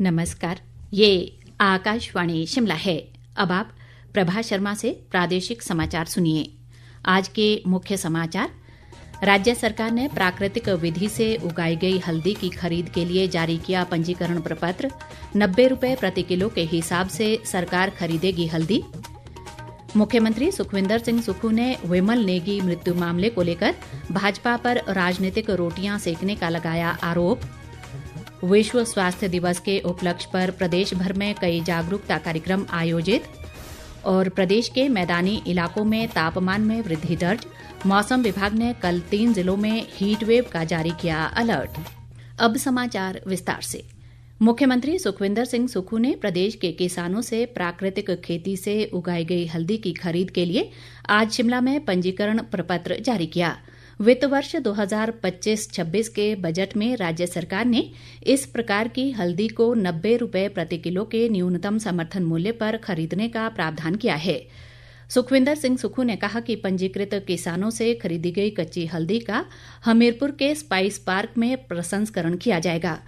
नमस्कार, ये आकाशवाणी शिमला है। अब आप प्रभा शर्मा से प्रादेशिक समाचार सुनिए। आज के मुख्य समाचार। राज्य सरकार ने प्राकृतिक विधि से उगाई गई हल्दी की खरीद के लिए जारी किया पंजीकरण प्रपत्र। 90 रुपये प्रति किलो के हिसाब से सरकार खरीदेगी हल्दी। मुख्यमंत्री सुखविंदर सिंह सुक्खू ने विमल नेगी मृत्यु मामले को लेकर भाजपा पर राजनीतिक रोटियां सेकने का लगाया आरोप। विश्व स्वास्थ्य दिवस के उपलक्ष्य पर प्रदेश भर में कई जागरूकता कार्यक्रम आयोजित। और प्रदेश के मैदानी इलाकों में तापमान में वृद्धि दर्ज। मौसम विभाग ने कल 3 जिलों में हीट वेव का जारी किया अलर्ट। अब समाचार विस्तार से। मुख्यमंत्री सुखविंदर सिंह सुक्खू ने प्रदेश के किसानों से प्राकृतिक खेती से उगाई गई हल्दी की खरीद के लिए आज शिमला में पंजीकरण प्रपत्र जारी किया। वित्त वर्ष 2025-26 के बजट में राज्य सरकार ने इस प्रकार की हल्दी को 90 रुपये प्रति किलो के न्यूनतम समर्थन मूल्य पर खरीदने का प्रावधान किया है। सुखविंदर सिंह सुक्खू ने कहा कि पंजीकृत किसानों से खरीदी गई कच्ची हल्दी का हमीरपुर के स्पाइस पार्क में प्रसंस्करण किया जाएगा।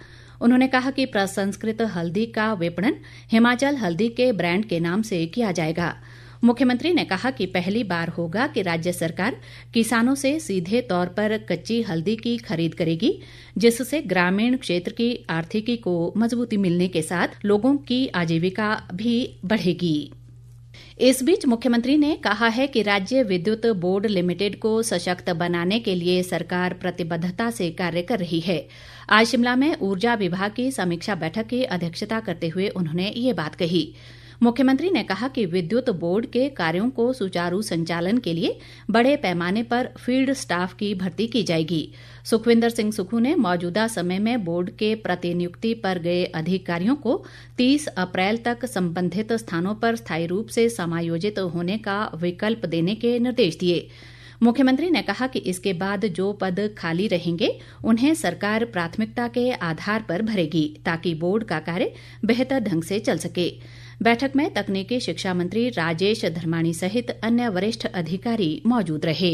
उन्होंने कहा कि प्रसंस्कृत हल्दी का विपणन हिमाचल हल्दी के ब्रांड के नाम से किया जाएगा। मुख्यमंत्री ने कहा कि पहली बार होगा कि राज्य सरकार किसानों से सीधे तौर पर कच्ची हल्दी की खरीद करेगी, जिससे ग्रामीण क्षेत्र की आर्थिकी को मजबूती मिलने के साथ लोगों की आजीविका भी बढ़ेगी। इस बीच मुख्यमंत्री ने कहा है कि राज्य विद्युत बोर्ड लिमिटेड को सशक्त बनाने के लिए सरकार प्रतिबद्धता से कार्य कर रही है। आज शिमला में ऊर्जा विभाग की समीक्षा बैठक की अध्यक्षता करते हुए उन्होंने ये बात कही। मुख्यमंत्री ने कहा कि विद्युत बोर्ड के कार्यों को सुचारू संचालन के लिए बड़े पैमाने पर फील्ड स्टाफ की भर्ती की जाएगी। सुखविंदर सिंह सुक्खू ने मौजूदा समय में बोर्ड के प्रतिनियुक्ति पर गए अधिकारियों को 30 अप्रैल तक संबंधित स्थानों पर स्थायी रूप से समायोजित होने का विकल्प देने के निर्देश दिए। मुख्यमंत्री ने कहा कि इसके बाद जो पद खाली रहेंगे उन्हें सरकार प्राथमिकता के आधार पर भरेगी, ताकि बोर्ड का कार्य बेहतर ढंग से चल सके। बैठक में तकनीकी शिक्षा मंत्री राजेश धर्माणी सहित अन्य वरिष्ठ अधिकारी मौजूद रहे।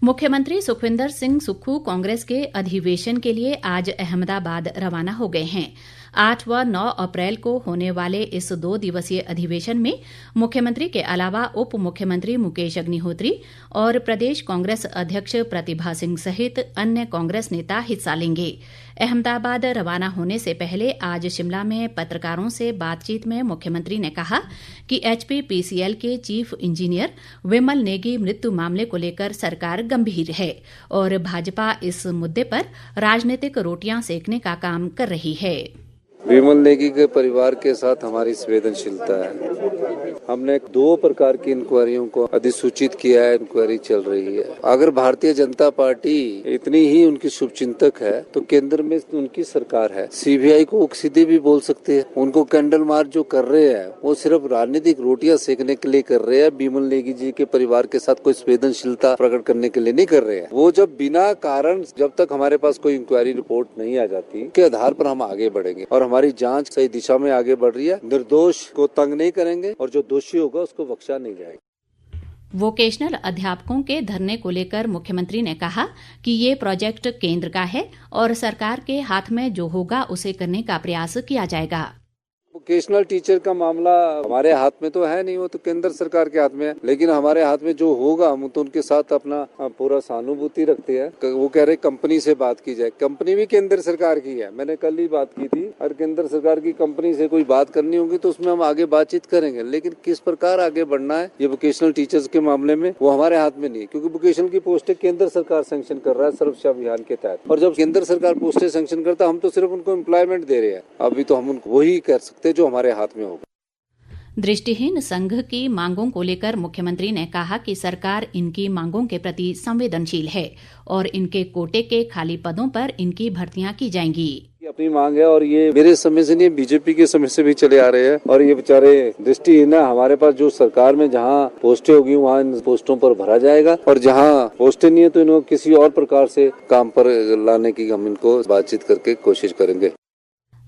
मुख्यमंत्री सुखविंदर सिंह सुक्खू कांग्रेस के अधिवेशन के लिए आज अहमदाबाद रवाना हो गए हैं। 8 व 9 अप्रैल को होने वाले इस 2 दिवसीय अधिवेशन में मुख्यमंत्री के अलावा उप मुख्यमंत्री मुकेश अग्निहोत्री और प्रदेश कांग्रेस अध्यक्ष प्रतिभा सिंह सहित अन्य कांग्रेस नेता हिस्सा लेंगे। अहमदाबाद रवाना होने से पहले आज शिमला में पत्रकारों से बातचीत में मुख्यमंत्री ने कहा कि एचपीपीसीएल के चीफ इंजीनियर विमल नेगी मृत्यु मामले को लेकर सरकार गंभीर है और भाजपा इस मुद्दे पर राजनीतिक रोटियां सेकने का काम कर रही है। विमल नेगी के परिवार के साथ हमारी संवेदनशीलता है। हमने 2 प्रकार की इंक्वायरियों को अधिसूचित किया है, इंक्वायरी चल रही है। अगर भारतीय जनता पार्टी इतनी ही उनकी शुभचिंतक है तो केंद्र में उनकी सरकार है। सीबीआई को सीधे भी बोल सकते हैं। उनको कैंडल मार्च जो कर रहे हैं वो सिर्फ राजनीतिक रोटियां सेकने के लिए कर रहे हैं। विमल नेगी जी के परिवार के साथ कोई संवेदनशीलता प्रकट करने के लिए नहीं कर रहे हैं। वो जब बिना कारण, जब तक हमारे पास कोई इंक्वायरी रिपोर्ट नहीं आ जाती, के आधार पर हम आगे बढ़ेंगे और हमारी जांच सही दिशा में आगे बढ़ रही है। निर्दोष को तंग नहीं करेंगे और जो दोषी होगा उसको बख्शा नहीं जाएगा। वोकेशनल अध्यापकों के धरने को लेकर मुख्यमंत्री ने कहा कि ये प्रोजेक्ट केंद्र का है और सरकार के हाथ में जो होगा उसे करने का प्रयास किया जाएगा। वोकेशनल टीचर का मामला हमारे हाथ में तो है नहीं, वो तो केंद्र सरकार के हाथ में है। लेकिन हमारे हाथ में जो होगा हम तो उनके साथ अपना पूरा सहानुभूति रखते हैं। वो कह रहे कंपनी से बात की जाए, कंपनी भी केंद्र सरकार की है। मैंने कल ही बात की थी। और केंद्र सरकार की कंपनी से कोई बात करनी होगी तो उसमें हम आगे बातचीत करेंगे। लेकिन किस प्रकार आगे बढ़ना है ये वोकेशनल टीचर्स के मामले में वो हमारे हाथ में नहीं है, क्योंकि वोकेशनल की पोस्टें केंद्र सरकार सैंक्शन कर रहा है सर्व शिक्षा अभियान के तहत। और जब केंद्र सरकार पोस्टें सैंक्शन करता है हम तो सिर्फ उनको एम्प्लॉयमेंट दे रहे हैं। अभी तो हम उनको वही कर सकते जो हमारे हाथ में होगा। दृष्टिहीन संघ की मांगों को लेकर मुख्यमंत्री ने कहा कि सरकार इनकी मांगों के प्रति संवेदनशील है और इनके कोटे के खाली पदों पर इनकी भर्तियां की जाएंगी। अपनी मांग है और ये मेरे समय से नहीं, बीजेपी के समय से भी चले आ रहे हैं। और ये बेचारे दृष्टिहीन है। हमारे पास जो सरकार में जहाँ पोस्टें होगी वहाँ इन पोस्टों पर भरा जाएगा और जहाँ पोस्टें नहीं है तो इनको किसी और प्रकार से काम पर लाने की हम इनको बातचीत करके कोशिश करेंगे।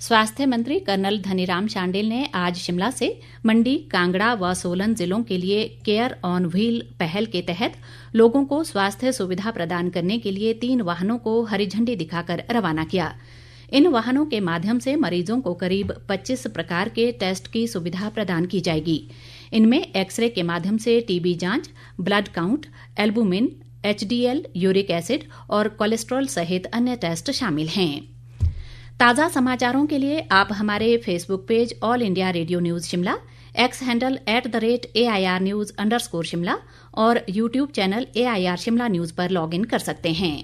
स्वास्थ्य मंत्री कर्नल धनीराम शांडिल ने आज शिमला से मंडी, कांगड़ा व सोलन जिलों के लिए केयर ऑन व्हील पहल के तहत लोगों को स्वास्थ्य सुविधा प्रदान करने के लिए 3 वाहनों को हरी झंडी दिखाकर रवाना किया। इन वाहनों के माध्यम से मरीजों को करीब 25 प्रकार के टेस्ट की सुविधा प्रदान की जाएगी। इनमें एक्सरे के माध्यम से टीबी जांच, blood count, albumin, HDL, uric acid और कोलेस्ट्रॉल सहित अन्य टेस्ट शामिल हैं। ताज़ा समाचारों के लिए आप हमारे Facebook page all India radio news Shimla, x handle @AIR News_शिमला और YouTube channel AIR Shimla news पर लॉग इन कर सकते हैं।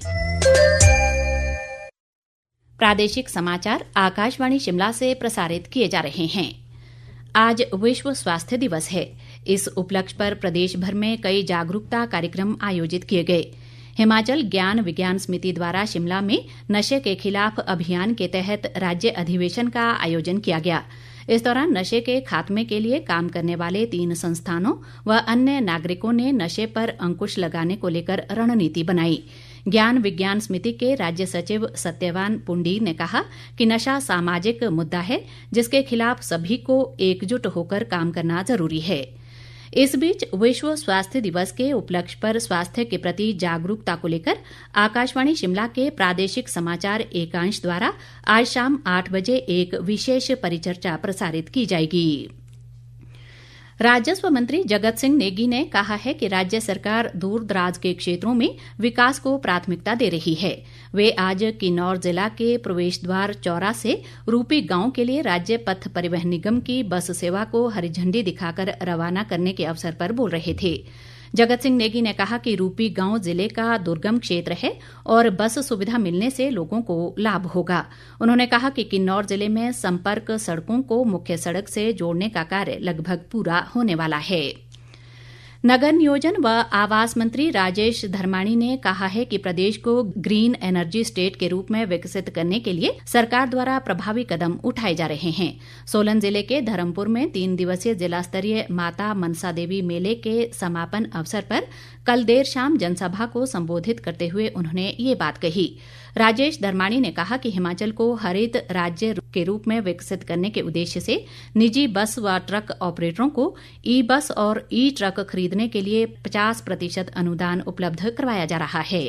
प्रादेशिक समाचार आकाशवाणी शिमला से प्रसारित किए जा रहे हैं। आज विश्व स्वास्थ्य दिवस है। इस उपलक्ष्य पर प्रदेश भर में कई जागरूकता कार्यक्रम आयोजित किए गए। हिमाचल ज्ञान विज्ञान समिति द्वारा शिमला में नशे के खिलाफ अभियान के तहत राज्य अधिवेशन का आयोजन किया गया। इस दौरान नशे के खात्मे के लिए काम करने वाले 3 संस्थानों व अन्य नागरिकों ने नशे पर अंकुश लगाने को लेकर रणनीति बनाई। ज्ञान विज्ञान समिति के राज्य सचिव सत्यवान पुंडी ने कहा कि नशा सामाजिक मुद्दा है जिसके खिलाफ सभी को एकजुट होकर काम करना जरूरी है। इस बीच विश्व स्वास्थ्य दिवस के उपलक्ष्य पर स्वास्थ्य के प्रति जागरूकता को लेकर आकाशवाणी शिमला के प्रादेशिक समाचार एकांश द्वारा आज शाम 8 बजे एक विशेष परिचर्चा प्रसारित की जाएगी। राजस्व मंत्री जगत सिंह नेगी ने कहा है कि राज्य सरकार दूर दराज के क्षेत्रों में विकास को प्राथमिकता दे रही है। वे आज किन्नौर जिला के प्रवेश द्वार चौरा से रूपी गांव के लिए राज्य पथ परिवहन निगम की बस सेवा को हरी झंडी दिखाकर रवाना करने के अवसर पर बोल रहे थे। जगत सिंह नेगी ने कहा कि रूपी गांव जिले का दुर्गम क्षेत्र है और बस सुविधा मिलने से लोगों को लाभ होगा। उन्होंने कहा कि किन्नौर जिले में संपर्क सड़कों को मुख्य सड़क से जोड़ने का कार्य लगभग पूरा होने वाला है। नगर नियोजन व आवास मंत्री राजेश धर्माणी ने कहा है कि प्रदेश को ग्रीन एनर्जी स्टेट के रूप में विकसित करने के लिए सरकार द्वारा प्रभावी कदम उठाए जा रहे हैं। सोलन जिले के धर्मपुर में 3 दिवसीय जिला स्तरीय माता मनसा देवी मेले के समापन अवसर पर कल देर शाम जनसभा को संबोधित करते हुए उन्होंने ये बात कही। राजेश धर्माणी ने कहा कि हिमाचल को हरित राज्य के रूप में विकसित करने के उद्देश्य से निजी बस व ट्रक ऑपरेटरों को ई बस और ई ट्रक खरीदने के लिए 50% अनुदान उपलब्ध करवाया जा रहा है।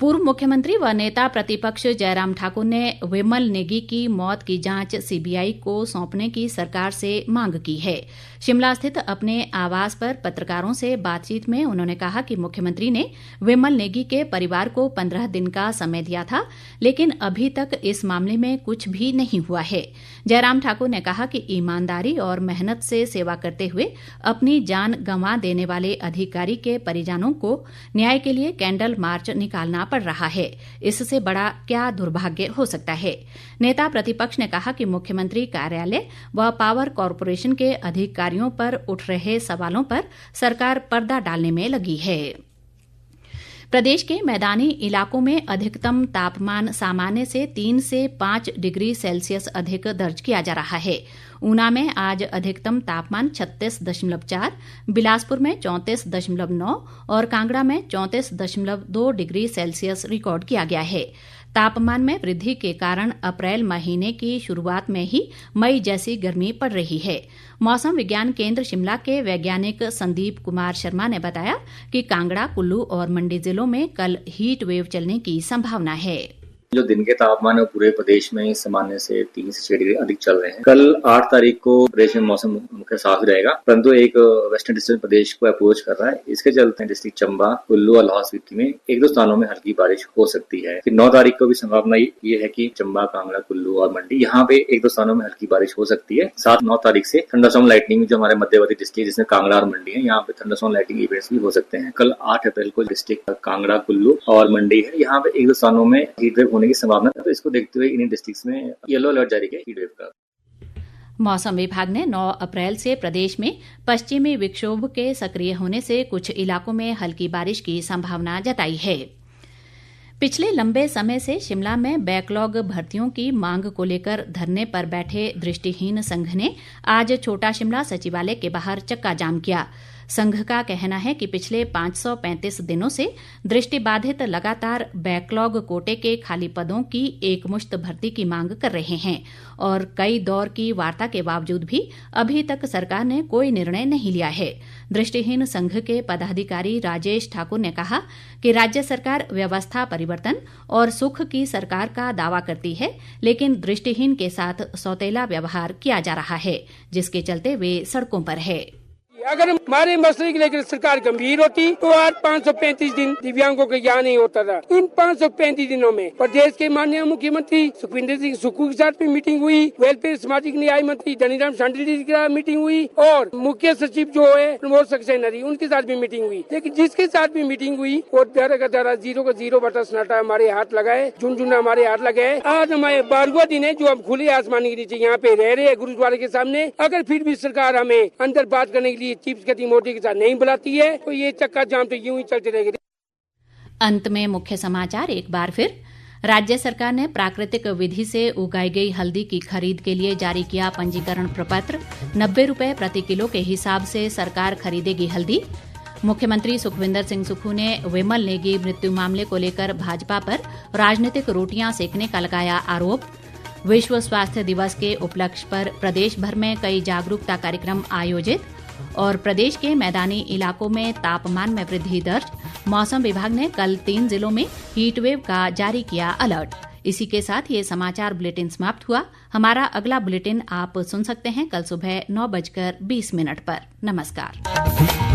पूर्व मुख्यमंत्री व नेता प्रतिपक्ष जयराम ठाकुर ने विमल नेगी की मौत की जांच CBI को सौंपने की सरकार से मांग की है। शिमला स्थित अपने आवास पर पत्रकारों से बातचीत में उन्होंने कहा कि मुख्यमंत्री ने विमल नेगी के परिवार को 15 दिन का समय दिया था, लेकिन अभी तक इस मामले में कुछ भी नहीं हुआ है। जयराम ठाकुर ने कहा कि ईमानदारी और मेहनत से सेवा करते हुए अपनी जान गंवा देने वाले अधिकारी के परिजनों को न्याय के लिए कैंडल मार्च निकालना पड़ रहा है। इससे बड़ा क्या दुर्भाग्य हो सकता है। नेता प्रतिपक्ष ने कहा कि मुख्यमंत्री कार्यालय व पावर कॉरपोरेशन के अधिकारियों पर उठ रहे सवालों पर सरकार पर्दा डालने में लगी है। प्रदेश के मैदानी इलाकों में अधिकतम तापमान सामान्य से 3 से 5 डिग्री सेल्सियस अधिक दर्ज किया जा रहा है। ऊना में आज अधिकतम तापमान 36.4, बिलासपुर में 34.9 और कांगड़ा में 34.2 डिग्री सेल्सियस रिकॉर्ड किया गया है। तापमान में वृद्धि के कारण अप्रैल महीने की शुरुआत में ही मई जैसी गर्मी पड़ रही है। मौसम विज्ञान केंद्र शिमला के वैज्ञानिक संदीप कुमार शर्मा ने बताया कि कांगड़ा, कुल्लू और मंडी जिलों में कल हीट वेव चलने की संभावना है। जो दिन के तापमान है पूरे प्रदेश में सामान्य से 3 से 6 डिग्री अधिक चल रहे हैं। कल 8 तारीख को प्रदेश में मौसम मुख्य साफ रहेगा, परंतु एक वेस्टर्न डिस्टर्बेंस प्रदेश को अप्रोच कर रहा है। इसके चलते डिस्ट्रिक्ट चंबा, कुल्लू और लाहौल स्पीति में 1-2 स्थानों में हल्की बारिश हो सकती है। फिर 9 तारीख को भी संभावना ये है कि चंबा, कांगड़ा, कुल्लू और मंडी यहाँ पे 1-2 स्थानों में हल्की बारिश हो सकती है। 7-9 तारीख से थंडरस्टॉर्म लाइटनिंग जो हमारे मध्यवर्ती डिस्ट्रिक्ट जिसमें कांगड़ा और मंडी है, यहाँ पे थंडरस्टॉर्म लाइटनिंग इवेंट्स भी हो सकते हैं। कल 8 अप्रैल को डिस्ट्रिक्ट कांगड़ा, कुल्लू और मंडी है, यहाँ पे 1-2 स्थानों में हीट वेव होने की संभावना है। तो इसको देखते हुए इन डिस्ट्रिक्ट्स में येलो अलर्ट जारी किया हीट वेव का। मौसम विभाग ने 9 अप्रैल से प्रदेश में पश्चिमी विक्षोभ के सक्रिय होने से कुछ इलाकों में हल्की बारिश की संभावना जताई है। पिछले लंबे समय से शिमला में बैकलॉग भर्तियों की मांग को लेकर धरने पर बैठे दृष्टिहीन संघ ने आज छोटा शिमला सचिवालय के बाहर चक्का जाम किया। संघ का कहना है कि पिछले 535 दिनों से दृष्टिबाधित लगातार बैकलॉग कोटे के खाली पदों की एकमुश्त भर्ती की मांग कर रहे हैं और कई दौर की वार्ता के बावजूद भी अभी तक सरकार ने कोई निर्णय नहीं लिया है। दृष्टिहीन संघ के पदाधिकारी राजेश ठाकुर ने कहा कि राज्य सरकार व्यवस्था परिवर्तन और सुख की सरकार का दावा करती है, लेकिन दृष्टिहीन के साथ सौतेला व्यवहार किया जा रहा है, जिसके चलते वे सड़कों पर है। अगर हमारे मसले के लेकर सरकार गंभीर होती तो आज 535 दिन दिव्यांगों को यहाँ नहीं होता था। इन 535 दिनों में प्रदेश के माननीय मुख्यमंत्री सुखविंदर सिंह सुक्खू के साथ भी मीटिंग हुई, वेलफेयर सामाजिक न्याय मंत्री धनीराम शांडिल जी के साथ मीटिंग हुई और मुख्य सचिव जो है प्रमोद सक्सेना जी उनके साथ भी मीटिंग हुई। लेकिन जिसके साथ भी मीटिंग हुई वो दर का दरा 0 बटा सन्नाटा हमारे हाथ लगाए, झुनझुन हमारे हाथ लगाए। आज हमारे 12वां दिन है जो हम खुले आसमान के नीचे यहाँ पे रह रहे हैं गुरुद्वारे के सामने। अगर फिर भी सरकार हमें अंदर बात करने के लिए चीफ सेक्रेटरी मोदी के साथ नहीं बुलाती है तो ये चक्का जाम तो यूं ही चलते रहेगा। अंत में मुख्य समाचार एक बार फिर। राज्य सरकार ने प्राकृतिक विधि से उगाई गई हल्दी की खरीद के लिए जारी किया पंजीकरण प्रपत्र। 90 रुपए प्रति किलो के हिसाब से सरकार खरीदेगी हल्दी। मुख्यमंत्री सुखविंदर सिंह सुक्खू ने विमल नेगी मृत्यु मामले को लेकर भाजपा पर राजनीतिक रोटियां सेकने का लगाया आरोप। विश्व स्वास्थ्य दिवस के उपलक्ष्य पर प्रदेश भर में कई जागरूकता कार्यक्रम आयोजित और प्रदेश के मैदानी इलाकों में तापमान में वृद्धि दर्ज। मौसम विभाग ने कल 3 जिलों में हीटवेव का जारी किया अलर्ट। इसी के साथ ये समाचार बुलेटिन समाप्त हुआ। हमारा अगला बुलेटिन आप सुन सकते हैं कल सुबह 9:20 पर। नमस्कार।